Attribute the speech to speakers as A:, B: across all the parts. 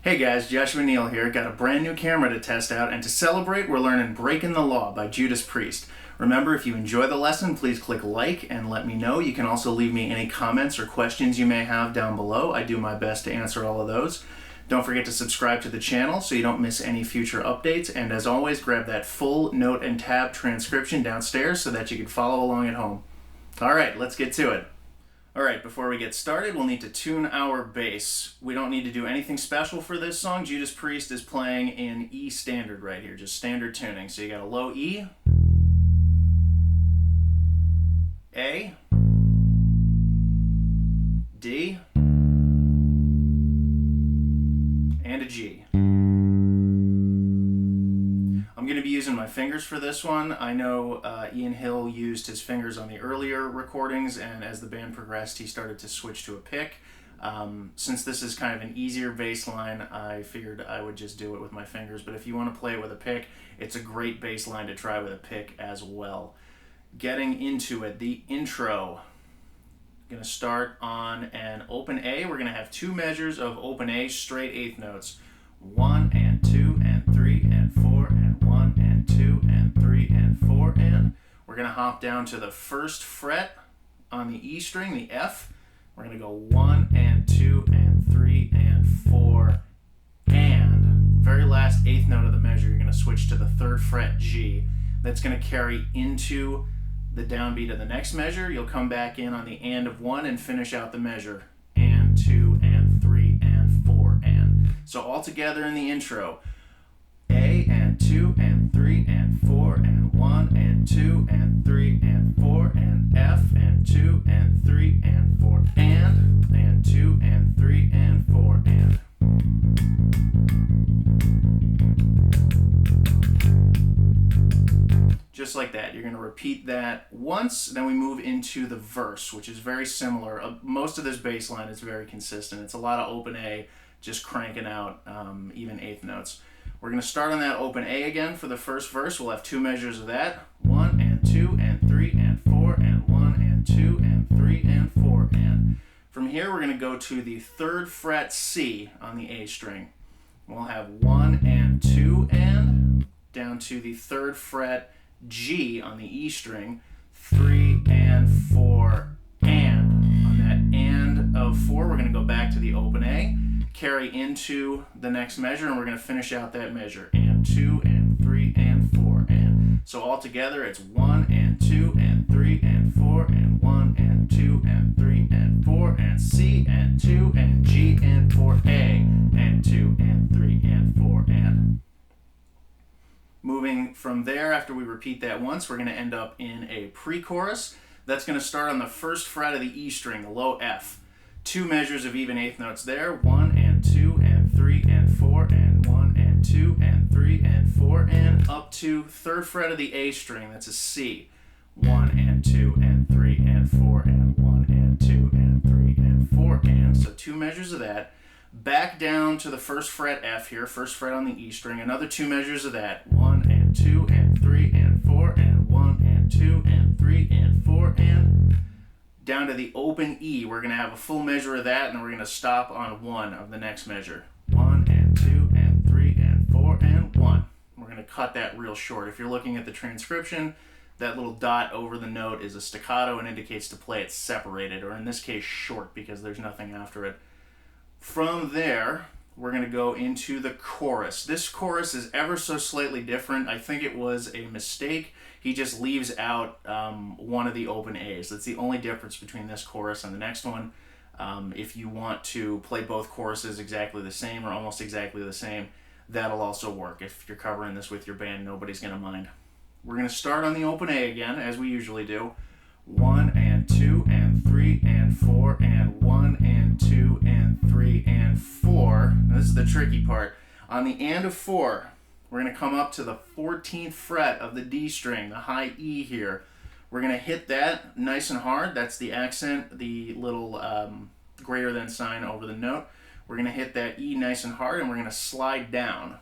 A: Hey guys, Joshua Neal here. Got a brand new camera to test out, and to celebrate, we're learning Breaking the Law by Judas Priest. Remember, if you enjoy the lesson, please click like and let me know. You can also leave me any comments or questions you may have down below. I do my best to answer all of those. Don't forget to subscribe to the channel so you don't miss any future updates, and as always, grab that full note and tab transcription downstairs so that you can follow along at home. Alright, let's get to it. Alright, before we get started, we'll need to tune our bass. We don't need to do anything special for this song. Judas Priest is playing in E standard right here, just standard tuning. So you got a low E, A, D, and a G. I'm going to be using my fingers for this one. I know Ian Hill used his fingers on the earlier recordings, and as the band progressed, he started to switch to a pick. Since this is kind of an easier bass line, I figured I would just do it with my fingers, but if you want to play it with a pick, it's a great bass line to try with a pick as well. Getting into it, the intro. Going to start on an open A. We're going to have two measures of open A, straight eighth notes. 1 and 2 and 3 and 4 and 1 and 2 and 3 and 4 and. We're going to hop down to the first fret on the E string, the F. We're going to go 1 and 2 and 3 and 4 and. Very last eighth note of the measure, you're going to switch to the third fret G. That's going to carry into the downbeat of the next measure. You'll come back in on the and of 1 and finish out the measure. And 2 and 3 and 4 and. So all together in the intro, A and 2 and 3 and 4 and 1 and 2 and 3 and 4 and F and 2 and 3 and 4 and 2 and 3 and 4 and. Just like that. You're going to repeat that once, then we move into the verse, which is very similar. Most of this bass line is very consistent. It's a lot of open A, just cranking out even eighth notes. We're going to start on that open A again for the first verse. We'll have two measures of that. 1 and 2 and 3 and 4 and 1 and 2 and 3 and 4 and. From here, we're going to go to the third fret C on the A string. We'll have 1 and 2 and, down to the third fret G on the E string, 3 and 4 and. On that and of 4, we're going to go back to the open A, carry into the next measure, and we're going to finish out that measure. And 2 and 3 and 4 and. So all together it's 1 and 2 and 3 and 4 and 1 and 2 and 3 and 4 and C and 2 and G and 4 A and 2 and 3 and 4 and. Moving from there, after we repeat that once, we're going to end up in a pre-chorus. That's going to start on the first fret of the E string, the low F. Two measures of even eighth notes there, 1 and 2 and 3 and 4 and 1 and 2 and 3 and 4 and, up to third fret of the A string, that's a C. 1 and 2 and 3 and 4 and 1 and 2 and 3 and 4 and. So two measures of that. Back down to the first fret F here, first fret on the E string, another two measures of that. 1 and 2 and 3 and 4 and 1 and 2 and 3 and 4 and. Down to the open E, we're going to have a full measure of that, and then we're going to stop on 1 of the next measure. 1 and 2 and 3 and 4 and 1. We're going to cut that real short. If you're looking at the transcription, that little dot over the note is a staccato and indicates to play it separated, or in this case short, because there's nothing after it. From there, we're going to go into the chorus. This chorus is ever so slightly different. I think it was a mistake. He just leaves out one of the open A's. That's the only difference between this chorus and the next one. If you want to play both choruses exactly the same or almost exactly the same, that'll also work. If you're covering this with your band, nobody's going to mind. We're going to start on the open A again, as we usually do. 1 and 2 and 3 and 4 and 1 and 2 and 3 and 4. Now this is the tricky part. On the and of 4, we're going to come up to the 14th fret of the D string, the high E here. We're going to hit that nice and hard. That's the accent, the little greater than sign over the note. We're going to hit that E nice and hard, and we're going to slide down.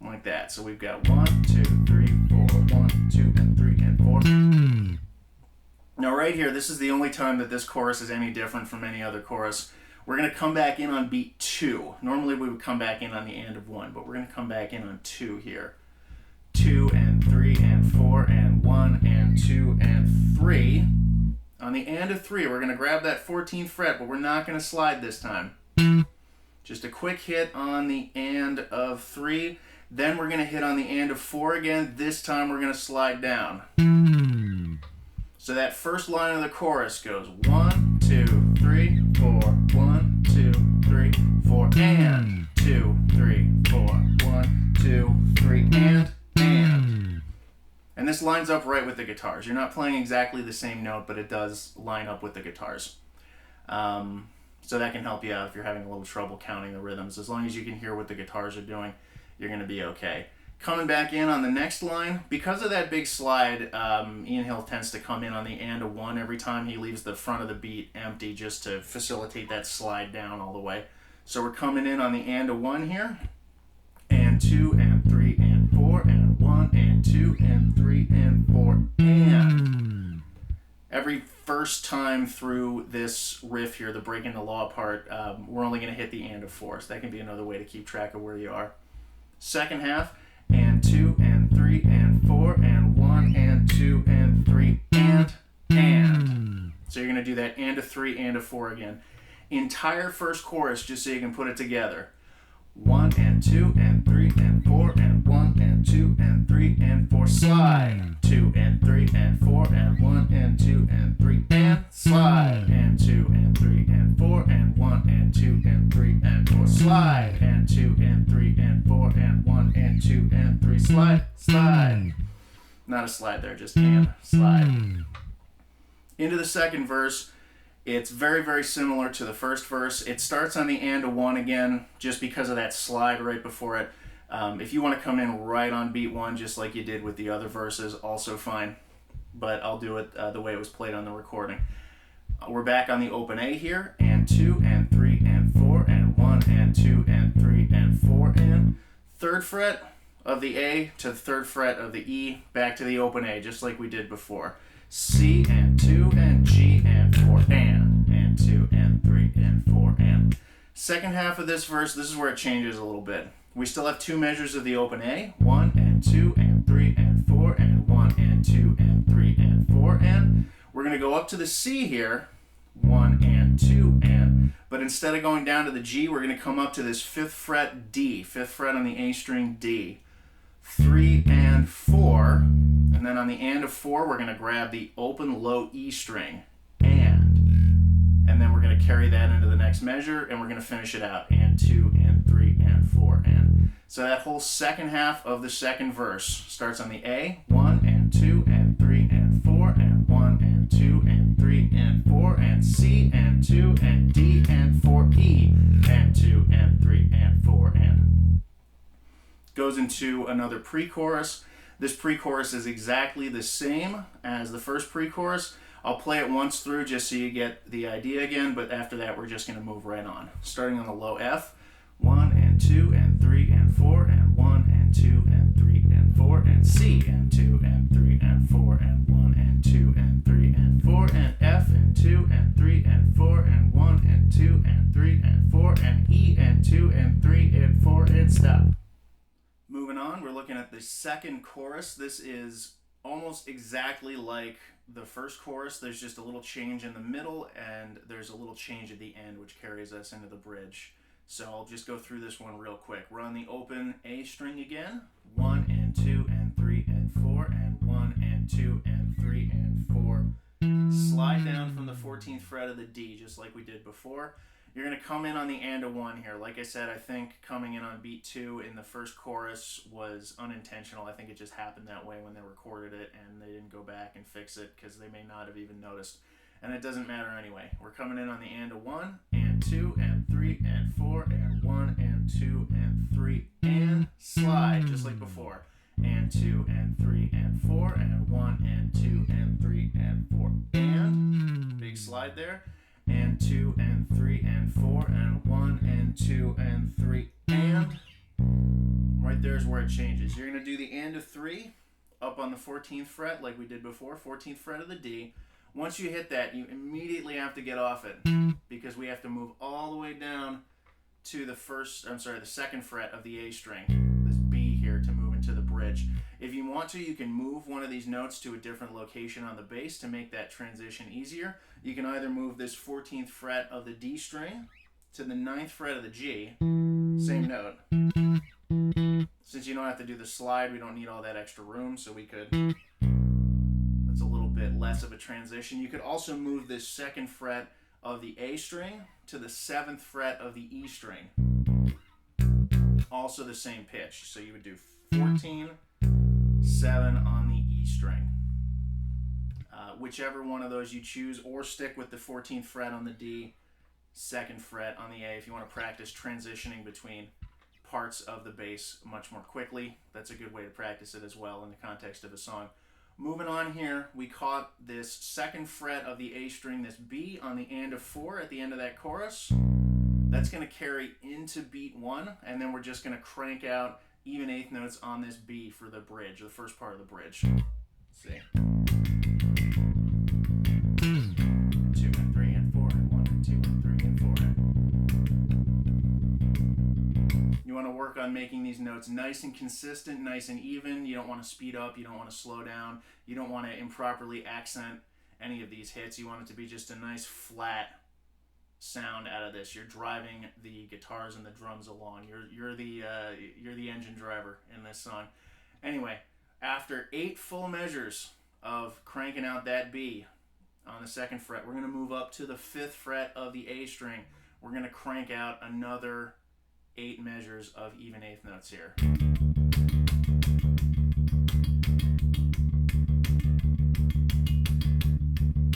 A: Like that. So we've got 1, 2, 3, 4, 1, 2, and 3, and 4. Now right here, this is the only time that this chorus is any different from any other chorus. We're going to come back in on beat 2. Normally we would come back in on the and of 1, but we're going to come back in on 2 here. 2 and 3 and 4 and 1 and 2 and 3. On the and of 3, we're going to grab that 14th fret, but we're not going to slide this time. Just a quick hit on the and of 3. Then we're going to hit on the and of 4 again. This time we're going to slide down. So that first line of the chorus goes 1, 2, 3, 4, 1, 2, 3, 4, and 2, 3, 4, 1, 2, 3, and. And this lines up right with the guitars. You're not playing exactly the same note, but it does line up with the guitars. So that can help you out if you're having a little trouble counting the rhythms. As long as you can hear what the guitars are doing, you're going to be okay. Coming back in on the next line, because of that big slide, Ian Hill tends to come in on the and of 1 every time. He leaves the front of the beat empty just to facilitate that slide down all the way. So we're coming in on the and of 1 here. And 2 and 3 and 4 and 1 and 2 and 3 and 4 and. Every first time through this riff here, the breaking the law part, we're only going to hit the and of 4. So that can be another way to keep track of where you are. Second half, and 2 and 3 and 4 and 1 and 2 and 3 and. So you're going to do that and of 3 and of 4 again. Entire first chorus, just so you can put it together. 1 and 2 and 3 and 4 and 1 and 2 and 3 and 4, slide. 2 and 3 and 4 and 1 and 2 and 3 and slide. And 2 and 3 and 4 and 1 and 2 and 3 and 4, slide. And 2 and 3 and 4 and 1 and 2 and 3, slide. Not a slide there, just and slide. Into the second verse. It's very, very similar to the first verse. It starts on the and of 1 again, just because of that slide right before it. If you want to come in right on beat 1, just like you did with the other verses, also fine. But I'll do it the way it was played on the recording. We're back on the open A here, and 2 and 3 and 4 and 1 and 2 and 3 and 4 and. Third fret of the A to the third fret of the E, back to the open A, just like we did before. C and 2 and G and 4 and 2 and 3 and 4 and. Second half of this verse, this is where it changes a little bit. We still have 2 measures of the open A, 1 and 2 and 3 and 4 and 1 and 2 and 3 and 4 and. We're going to go up to the C here, 1 and 2 and. But instead of going down to the G, we're going to come up to this 5th fret D, 5th fret on the A string D. 3 and 4. And then on the and of 4, we're going to grab the open low E string, and then we're going to carry that into the next measure, and we're going to finish it out, and 2 and 3 and 4 and. So that whole second half of the second verse starts on the A, 1 and 2 and 3 and 4 and 1 and 2 and 3 and 4 and C and 2 and D and 4 E and 2 and 3 and 4 and. Goes into another pre-chorus. This pre-chorus is exactly the same as the first pre-chorus. I'll play it once through just so you get the idea again, but after that we're just going to move right on. Starting on the low F, 1 and 2 and 3 and 4 and 1 and 2 and 3 and 4 and C and 2 and 3 and 4 and 1 and 2 and 3 and 4 and F and 2 and 3 and 4 and 1 and 2 and 3 and 4 and E and 2 and 3 and 4 and stop. Moving on, we're looking at the second chorus. This is almost exactly like the first chorus. There's just a little change in the middle, and there's a little change at the end, which carries us into the bridge. So I'll just go through this one real quick. We're on the open A string again. 1 and 2 and 3 and 4 and 1 and 2 and 3 and 4. Slide down from the 14th fret of the D, just like we did before. You're going to come in on the and of 1 here. Like I said, I think coming in on beat 2 in the first chorus was unintentional. I think it just happened that way when they recorded it, and they didn't go back and fix it because they may not have even noticed. And it doesn't matter anyway. We're coming in on the and of 1 and 2 and 3 and 4 and 1 and 2 and 3 and slide, just like before. And 2 and 3 and 4 and 1 and 2 and 3 and 4 and. Big slide there. And 2 and 3 and 4 and 1 and 2 and 3 and. Right there is where it changes. You're going to do the and of 3 up on the 14th fret like we did before, 14th fret of the D. Once you hit that, you immediately have to get off it because we have to move all the way down to the second fret of the A string, this B here, to move into the bridge. If you want to, you can move one of these notes to a different location on the bass to make that transition easier. You can either move this 14th fret of the D string to the 9th fret of the G, same note. Since you don't have to do the slide, we don't need all that extra room, so we could, that's a little bit less of a transition. You could also move this 2nd fret of the A string to the 7th fret of the E string. Also the same pitch. So you would do 14, 7 on the E string. Whichever one of those you choose, or stick with the 14th fret on the D, 2nd fret on the A if you want to practice transitioning between parts of the bass much more quickly. That's a good way to practice it as well in the context of a song. Moving on here, we caught this 2nd fret of the A string, this B on the and of 4 at the end of that chorus. That's going to carry into beat 1, and then we're just going to crank out even 8th notes on this B for the bridge, the first part of the bridge. Let's see. 2 and 3 and 4 and 1 and 2 and 3 and 4. You want to work on making these notes nice and consistent, nice and even. You don't want to speed up. You don't want to slow down. You don't want to improperly accent any of these hits. You want it to be just a nice flat sound out of this. You're driving the guitars and the drums along. You're the engine driver in this song. Anyway, after 8 full measures of cranking out that B on the 2nd fret, we're going to move up to the 5th fret of the A string. We're going to crank out another 8 measures of even 8th notes here.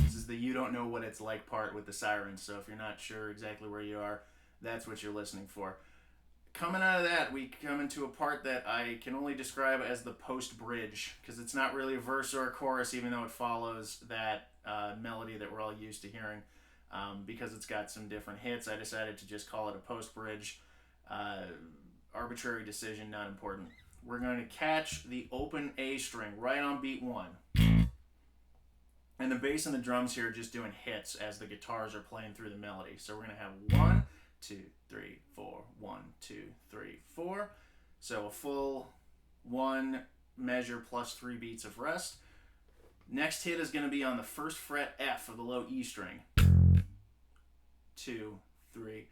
A: This is the you don't know what it's like part with the sirens, so if you're not sure exactly where you are, that's what you're listening for. Coming out of that, we come into a part that I can only describe as the post-bridge, because it's not really a verse or a chorus, even though it follows that melody that we're all used to hearing. Because it's got some different hits, I decided to just call it a post-bridge. Arbitrary decision, not important. We're going to catch the open A string right on beat 1. And the bass and the drums here are just doing hits as the guitars are playing through the melody. So we're going to have 1, 2, 3, 4, 1, 2, 3, 4. So a full 1 measure plus 3 beats of rest. Next hit is going to be on the 1st fret F of the low E string. 2, 3,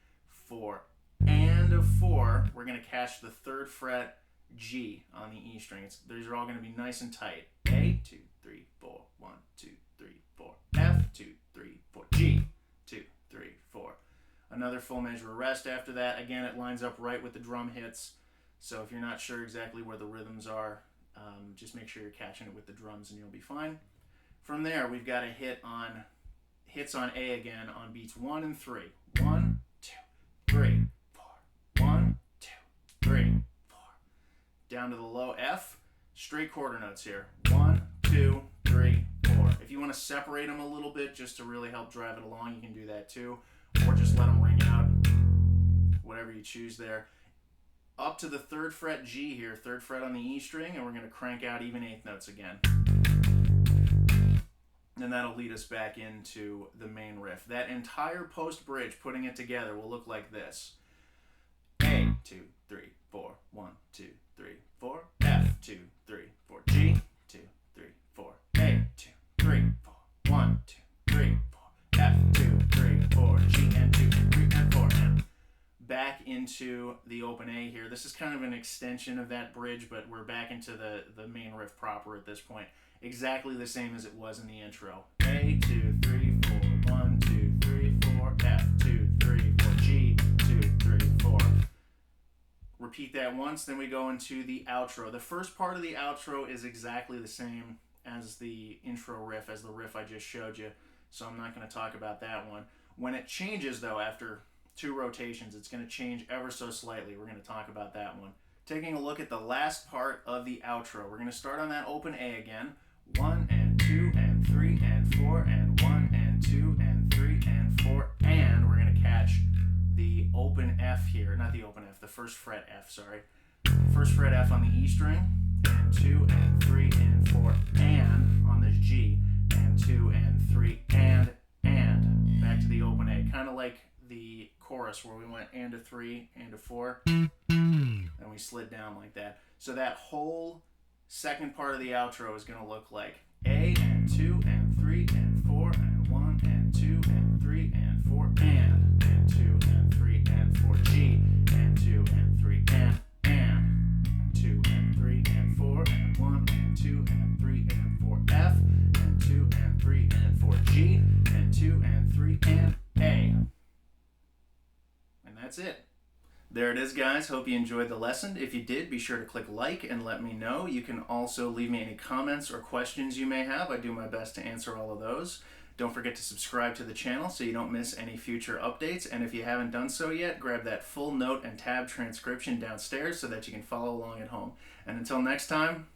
A: 4. And of 4, we're going to catch the 3rd fret G on the E string. These are all going to be nice and tight. A, 2, 3, 4, 1, 2, 3, 4. F, 2, 3, 4. G, 2, 3, 4. Another full measure of rest after that. Again, it lines up right with the drum hits. So if you're not sure exactly where the rhythms are, just make sure you're catching it with the drums and you'll be fine. From there, we've got a hits on A again on beats 1 and 3. 1, 2, 3, 4. 1, 2, 3, 4. Down to the low F, straight quarter notes here. 1, 2, 3, 4. If you want to separate them a little bit just to really help drive it along, you can do that too. Or just let them ring out, whatever you choose there. Up to the 3rd fret G here, 3rd fret on the E string, and we're going to crank out even 8th notes again. And that'll lead us back into the main riff. That entire post-bridge, putting it together, will look like this. A, 2, 3, 4, 1, 2, 3, 4. F, 2, 3, 4. G, 2, 3, 4. A, 2, 3, 4. 1, 2, 3, 4. F, 2, 3, 4. G, and 2, 3, and 4. And back into the open A here. This is kind of an extension of that bridge, but we're back into the main riff proper at this point. Exactly the same as it was in the intro. A, 2, 3, 4. 1, 2, 3, 4. F, 2, 3, 4. G, 2, 3, 4. Repeat that once, then we go into the outro. The first part of the outro is exactly the same as the intro riff, as the riff I just showed you, so I'm not going to talk about that one. When it changes, though, after 2 rotations, it's going to change ever so slightly. We're going to talk about that one. Taking a look at the last part of the outro, we're going to start on that open A again. 1 and 2 and 3 and 4 and 1 and 2 and 3 and 4, and we're going to catch the open F here, not the open F, the 1st fret F, sorry. 1st fret F on the E string, and 2 and 3 and 4, and on this G, and and 2 and 3 and back to the open A, kind of like the chorus where we went and a 3 and a 4 and we slid down like that. So that whole second part of the outro is going to look like A and 2 and 3 and 4 and 1 and 2 and 3 and 4 and 2 and 3 and 4 G and 2 and 3 and 2 and 3 and 4 and 1 and 2 and 3 and 4 F and 2 and 3 and 4 G and 2 and 3 and A. And that's it. There it is, guys. Hope you enjoyed the lesson. If you did, be sure to click like and let me know. You can also leave me any comments or questions you may have. I do my best to answer all of those. Don't forget to subscribe to the channel so you don't miss any future updates. And if you haven't done so yet, grab that full note and tab transcription downstairs so that you can follow along at home. And until next time,